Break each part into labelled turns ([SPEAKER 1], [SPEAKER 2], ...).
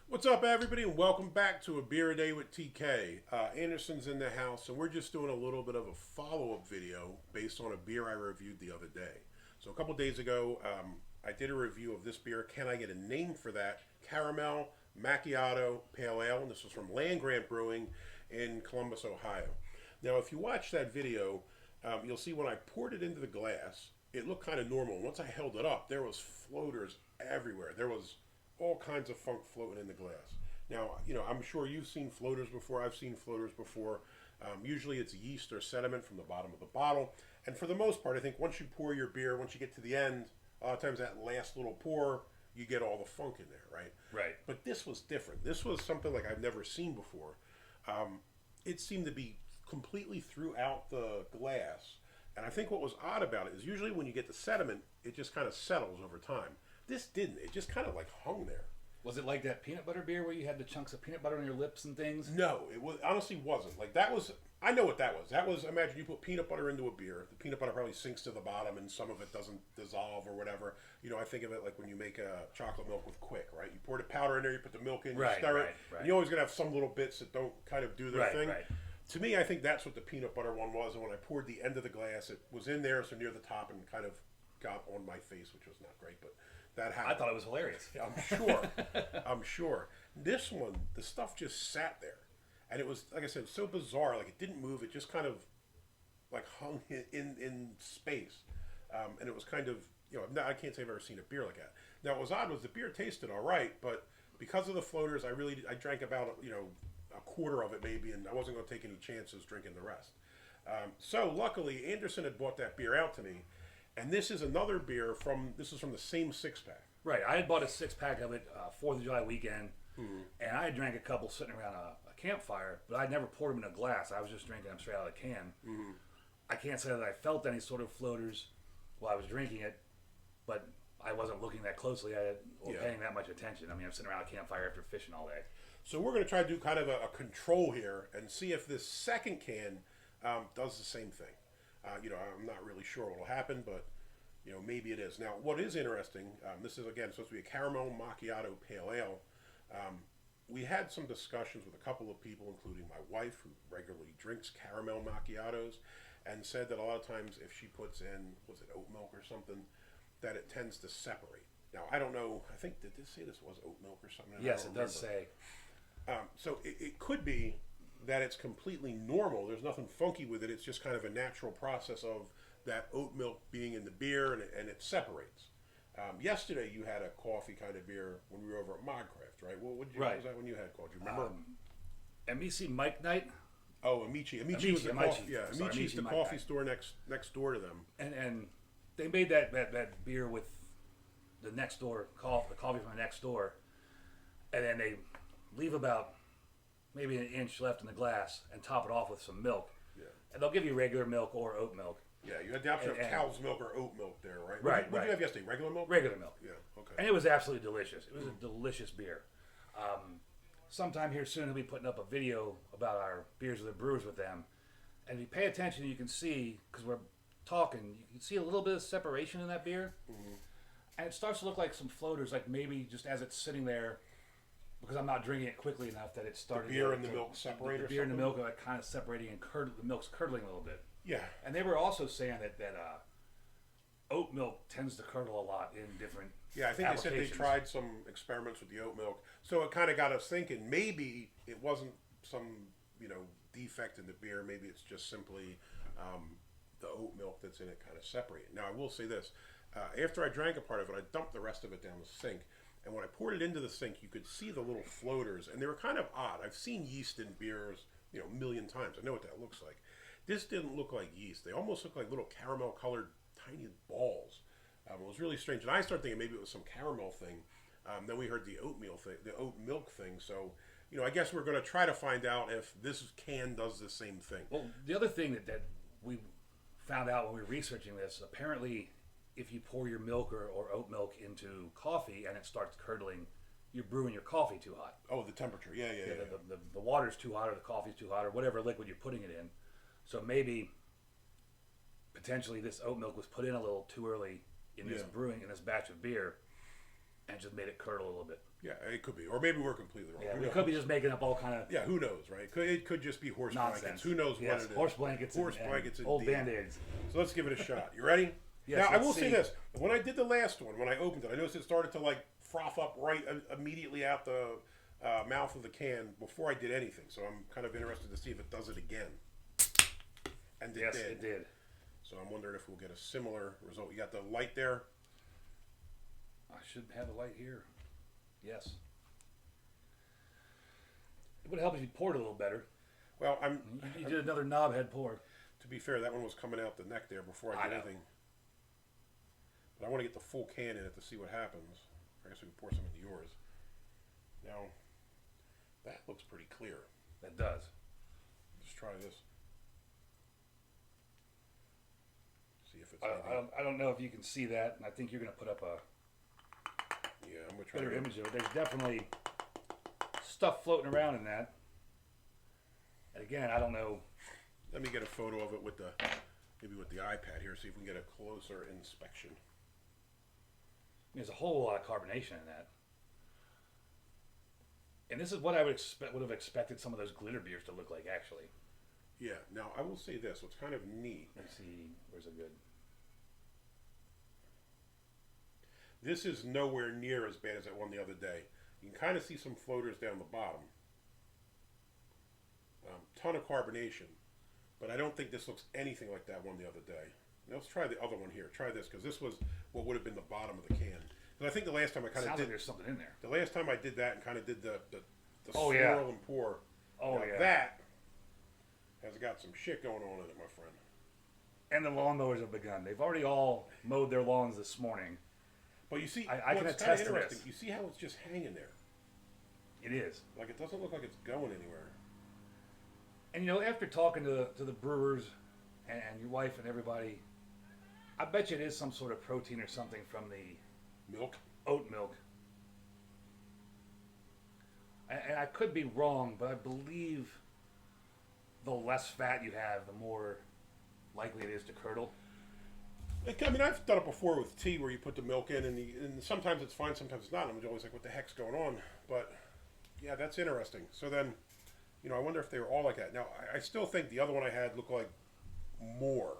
[SPEAKER 1] What's up, everybody, and welcome back to A Beer a Day with TK. Anderson's in the house, and we're just doing a little bit of a follow-up video based on a beer I reviewed the other day. So a couple days ago, I did a review of this beer. Can I get a name for that? Caramel Macchiato Pale Ale, and this was from Land Grant Brewing in Columbus, Ohio. Now, if you watch that video, you'll see when I poured it into the glass, it looked kind of normal. Once I held it up, there was floaters everywhere. There was all kinds of funk floating in the glass. Now, I'm sure you've seen floaters before. I've seen floaters before. Usually it's yeast or sediment from the bottom of the bottle. And for the most part, I think once you pour your beer, once you get to the end, a lot of times that last little pour, you get all the funk in there, right?
[SPEAKER 2] Right.
[SPEAKER 1] But this was different. This was something like I've never seen before. It seemed to be completely throughout the glass. And I think what was odd about it is usually when you get the sediment, it just kind of settles over time. This didn't. It just kind of like hung there.
[SPEAKER 2] Was it like that peanut butter beer where you had the chunks of peanut butter on your lips and things?
[SPEAKER 1] No, it was honestly wasn't. Like that was. I know what that was. That was. Imagine you put peanut butter into a beer. The peanut butter probably sinks to the bottom, and some of it doesn't dissolve or whatever. I think of it like when you make a chocolate milk with Quick, right? You pour the powder in there, you put the milk in, you stir it.
[SPEAKER 2] Right.
[SPEAKER 1] You're always gonna have some little bits that don't kind of do their thing.
[SPEAKER 2] Right.
[SPEAKER 1] To me, I think that's what the peanut butter one was. And when I poured the end of the glass, it was in there, so near the top, and kind of got on my face, which was not great, but that happened.
[SPEAKER 2] I thought it was hilarious.
[SPEAKER 1] Yeah, I'm sure. I'm sure. This one, the stuff just sat there. And it was, like I said, so bizarre. Like, it didn't move. It just kind of, like, hung in space. And it was kind of, I can't say I've ever seen a beer like that. Now, what was odd was the beer tasted all right, but because of the floaters, I drank about, a quarter of it maybe, and I wasn't going to take any chances drinking the rest. So, luckily, Anderson had bought that beer out to me. And this is another beer from the same six-pack.
[SPEAKER 2] Right. I had bought a 6-pack of it 4th of July weekend, and I drank a couple sitting around a campfire, but I never poured them in a glass. I was just drinking them straight out of the can. Mm-hmm. I can't say that I felt any sort of floaters while I was drinking it, but I wasn't looking that closely at it or paying that much attention. I mean, I'm sitting around a campfire after fishing all day.
[SPEAKER 1] So we're going to try to do kind of a control here and see if this second can does the same thing. I'm not really sure what will happen, but maybe it is. Now, what is interesting, this is again supposed to be a caramel macchiato pale ale. We had some discussions with a couple of people, including my wife, who regularly drinks caramel macchiatos, and said that a lot of times if she puts in, was it OatMilk or something, that it tends to separate. Now, I don't know. I think, did this say this was OatMilk or something?
[SPEAKER 2] Yes, it does say.
[SPEAKER 1] So it could be that it's completely normal. There's nothing funky with it. It's just kind of a natural process of that oat milk being in the beer, and it separates. Yesterday you had a coffee kind of beer when we were over at Modcraft, right? What was that one you had called? Do you remember?
[SPEAKER 2] MEC Mike Night.
[SPEAKER 1] Oh, Amici. Amici was the coffee. Yeah, Amici's the coffee store next door to them.
[SPEAKER 2] And they made that beer with the next door the coffee from the next door, and then they leave about maybe an inch left in the glass and top it off with some milk. Yeah. And they'll give you regular milk or oat milk.
[SPEAKER 1] Yeah, you had the option of cow's milk or oat milk there, right?
[SPEAKER 2] Right.
[SPEAKER 1] What did you have yesterday? Regular milk?
[SPEAKER 2] Regular milk.
[SPEAKER 1] Yeah, okay.
[SPEAKER 2] And it was absolutely delicious. It was a delicious beer. Sometime here soon, we'll be putting up a video about our beers with the brewers with them. And if you pay attention, you can see, because we're talking, you can see a little bit of separation in that beer. Mm-hmm. And it starts to look like some floaters, like maybe just as it's sitting there, because I'm not drinking it quickly enough that it started.
[SPEAKER 1] The beer and the milk separate.
[SPEAKER 2] The beer and the milk are kind of separating, and the milk's curdling a little bit.
[SPEAKER 1] Yeah.
[SPEAKER 2] And they were also saying that oat milk tends to curdle a lot in different.
[SPEAKER 1] Yeah, I think they said they tried some experiments with the oat milk, so it kind of got us thinking maybe it wasn't some defect in the beer. Maybe it's just simply the oat milk that's in it kind of separated. Now I will say this: after I drank a part of it, I dumped the rest of it down the sink. And when I poured it into the sink, you could see the little floaters, and they were kind of odd. I've seen yeast in beers, a million times. I know what that looks like. This didn't look like yeast. They almost looked like little caramel-colored tiny balls. It was really strange. And I started thinking maybe it was some caramel thing. Then we heard the oat milk thing. So, I guess we're going to try to find out if this can does the same thing.
[SPEAKER 2] Well, the other thing that we found out when we were researching this, apparently, if you pour your milk or oat milk into coffee and it starts curdling, you're brewing your coffee too hot.
[SPEAKER 1] Oh, the temperature. Yeah.
[SPEAKER 2] The water's too hot or the coffee's too hot or whatever liquid you're putting it in. So maybe potentially this oat milk was put in a little too early in this brewing, in this batch of beer. and just made it curdle a little bit.
[SPEAKER 1] Yeah, it could be, or maybe we're completely wrong.
[SPEAKER 2] Yeah,
[SPEAKER 1] Who
[SPEAKER 2] we
[SPEAKER 1] knows?
[SPEAKER 2] could be just making up all kind of
[SPEAKER 1] Yeah, who knows, right? It could just be horse
[SPEAKER 2] nonsense.
[SPEAKER 1] blankets. Who knows what it is?
[SPEAKER 2] Horse blankets.
[SPEAKER 1] Horse
[SPEAKER 2] and
[SPEAKER 1] blankets.
[SPEAKER 2] old
[SPEAKER 1] Indeed.
[SPEAKER 2] Band-Aids.
[SPEAKER 1] So let's give it a shot. You ready?
[SPEAKER 2] Yes,
[SPEAKER 1] now I
[SPEAKER 2] let's
[SPEAKER 1] will say
[SPEAKER 2] see.
[SPEAKER 1] this: when I did the last one, when I opened it, I noticed it started to like froth up right immediately out the mouth of the can before I did anything. So I'm kind of interested to see if it does it again. And
[SPEAKER 2] Yes, it did.
[SPEAKER 1] So I'm wondering if we'll get a similar result. You got the light there.
[SPEAKER 2] I should have a light here. Yes. It would help if you poured a little better.
[SPEAKER 1] Well,
[SPEAKER 2] You did another knobhead pour.
[SPEAKER 1] to be fair, that one was coming out the neck there before I
[SPEAKER 2] I
[SPEAKER 1] did
[SPEAKER 2] know.
[SPEAKER 1] anything. But I want to get the full can in it to see what happens. I guess we can pour some into yours. Now, that looks pretty clear.
[SPEAKER 2] That does.
[SPEAKER 1] Let's try this. See if it's.
[SPEAKER 2] I don't know if you can see that, and I think you're going to put up a
[SPEAKER 1] Yeah, I'm gonna try.
[SPEAKER 2] better image of it. There's definitely stuff floating around in that. And again, I don't know.
[SPEAKER 1] Let me get a photo of it with maybe with the iPad here. See if we can get a closer inspection.
[SPEAKER 2] There's a whole lot of carbonation in that. And this is what I would have expected some of those glitter beers to look like, actually.
[SPEAKER 1] Yeah. Now I will say this: what's kind of neat.
[SPEAKER 2] Let's see. Where's a good?
[SPEAKER 1] This is nowhere near as bad as that one the other day. You can kind of see some floaters down the bottom. Ton of carbonation, but I don't think this looks anything like that one the other day. Now let's try the other one here. Try this because this was what would have been the bottom of the can. And I think the last time I kind of
[SPEAKER 2] Sounds
[SPEAKER 1] did
[SPEAKER 2] like there's something in there.
[SPEAKER 1] the last time I did that and kind of did the
[SPEAKER 2] Oh,
[SPEAKER 1] swirl
[SPEAKER 2] yeah.
[SPEAKER 1] and pour.
[SPEAKER 2] Oh,
[SPEAKER 1] now,
[SPEAKER 2] yeah.
[SPEAKER 1] that has got some shit going on in it, my friend.
[SPEAKER 2] And the lawnmowers have begun. They've already all mowed their lawns this morning.
[SPEAKER 1] But you see,
[SPEAKER 2] I can
[SPEAKER 1] what's kinda
[SPEAKER 2] attest to
[SPEAKER 1] interesting,
[SPEAKER 2] this.
[SPEAKER 1] you see how it's just hanging there.
[SPEAKER 2] It is.
[SPEAKER 1] Like it doesn't look like it's going anywhere.
[SPEAKER 2] And you know, after talking to the brewers and your wife and everybody, I bet you it is some sort of protein or something from the
[SPEAKER 1] Milk.
[SPEAKER 2] oat milk. And I could be wrong, but I believe the less fat you have, the more likely it is to curdle.
[SPEAKER 1] I mean, I've done it before with tea where you put the milk in, and sometimes it's fine, sometimes it's not. I'm always like, what the heck's going on? But yeah, that's interesting. So then, you know, I wonder if they were all like that. Now, I still think the other one I had looked like more.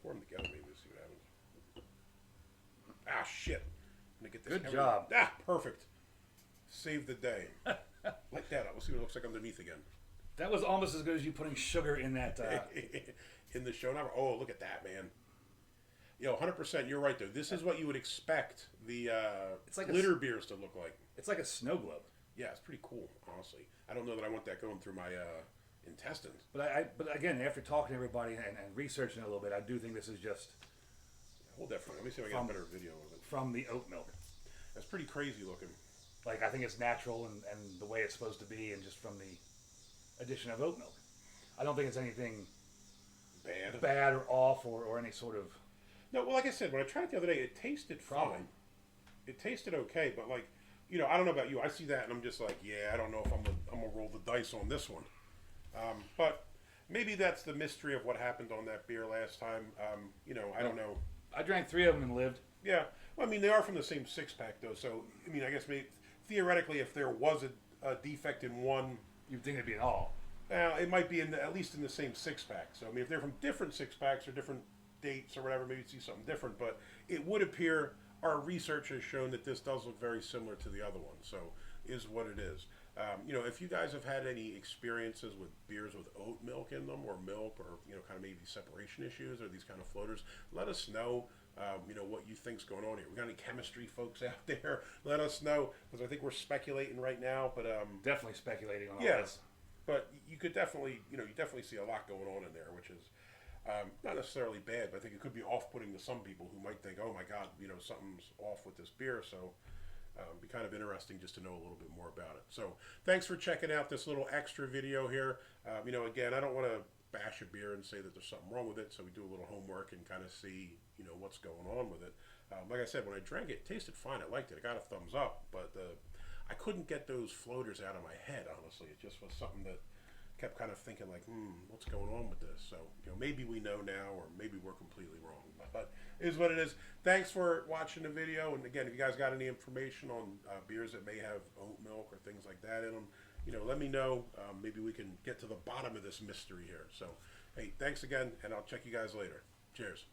[SPEAKER 1] Pour them together maybe to see what happens. Ah, shit. I'm gonna get this.
[SPEAKER 2] Good job.
[SPEAKER 1] Ah, perfect. Save the day. Light that up. We'll see what it looks like underneath again.
[SPEAKER 2] That was almost as good as you putting sugar in that.
[SPEAKER 1] In the show number. Oh, look at that, man. Yo, 100%. You're right, though. This is what you would expect the
[SPEAKER 2] It's like
[SPEAKER 1] glitter beers to look like.
[SPEAKER 2] It's like a snow globe.
[SPEAKER 1] Yeah, it's pretty cool, honestly. I don't know that I want that going through my intestines.
[SPEAKER 2] But again, after talking to everybody and researching it a little bit, I do think this is just
[SPEAKER 1] Hold that for me. Let me see if I get a better video of it.
[SPEAKER 2] from the oat milk.
[SPEAKER 1] That's pretty crazy looking.
[SPEAKER 2] Like, I think it's natural and the way it's supposed to be, and just from the addition of oat milk. I don't think it's anything bad or off or any sort of
[SPEAKER 1] No, well, like I said, when I tried it the other day, it tasted
[SPEAKER 2] problem.
[SPEAKER 1] fine. It tasted okay, but like, you know, I don't know about you. I see that and I'm just like, yeah, I don't know if I'm gonna roll the dice on this one. But maybe that's the mystery of what happened on that beer last time. You know, I don't know.
[SPEAKER 2] I drank 3 of them and lived.
[SPEAKER 1] Yeah, well, I mean, they are from the same six-pack though, so I mean, I guess maybe theoretically, if there was a defect in one,
[SPEAKER 2] You'd think it'd be an all.
[SPEAKER 1] it might be at least in the same six-pack. So I mean, if they're from different six-packs or different dates or whatever, maybe you'd see something different. But it would appear our research has shown that this does look very similar to the other one. So is what it is. You know, if you guys have had any experiences with beers with oat milk in them, or milk, or you know, kind of maybe separation issues, or these kind of floaters, let us know. You know, what you think's going on here. We got any chemistry folks out there? Let us know, because I think we're speculating right now. But
[SPEAKER 2] Definitely speculating on all
[SPEAKER 1] yeah,
[SPEAKER 2] this.
[SPEAKER 1] but you could definitely, you know, you definitely see a lot going on in there, which is not necessarily bad, but I think it could be off-putting to some people who might think, oh my God, you know, something's off with this beer. So it'd be kind of interesting just to know a little bit more about it. So thanks for checking out this little extra video here. You know, again, I don't want to bash a beer and say that there's something wrong with it, so we do a little homework and kind of see, you know, what's going on with it. Like I said, when I drank it, it tasted fine. I liked it. I got a thumbs up, but I couldn't get those floaters out of my head, honestly. It just was something that kept kind of thinking like, what's going on with this? So, you know, maybe we know now, or maybe we're completely wrong. But is what it is. Thanks for watching the video. And again, if you guys got any information on beers that may have oat milk or things like that in them, let me know. Maybe we can get to the bottom of this mystery here. So, hey, thanks again, and I'll check you guys later. Cheers.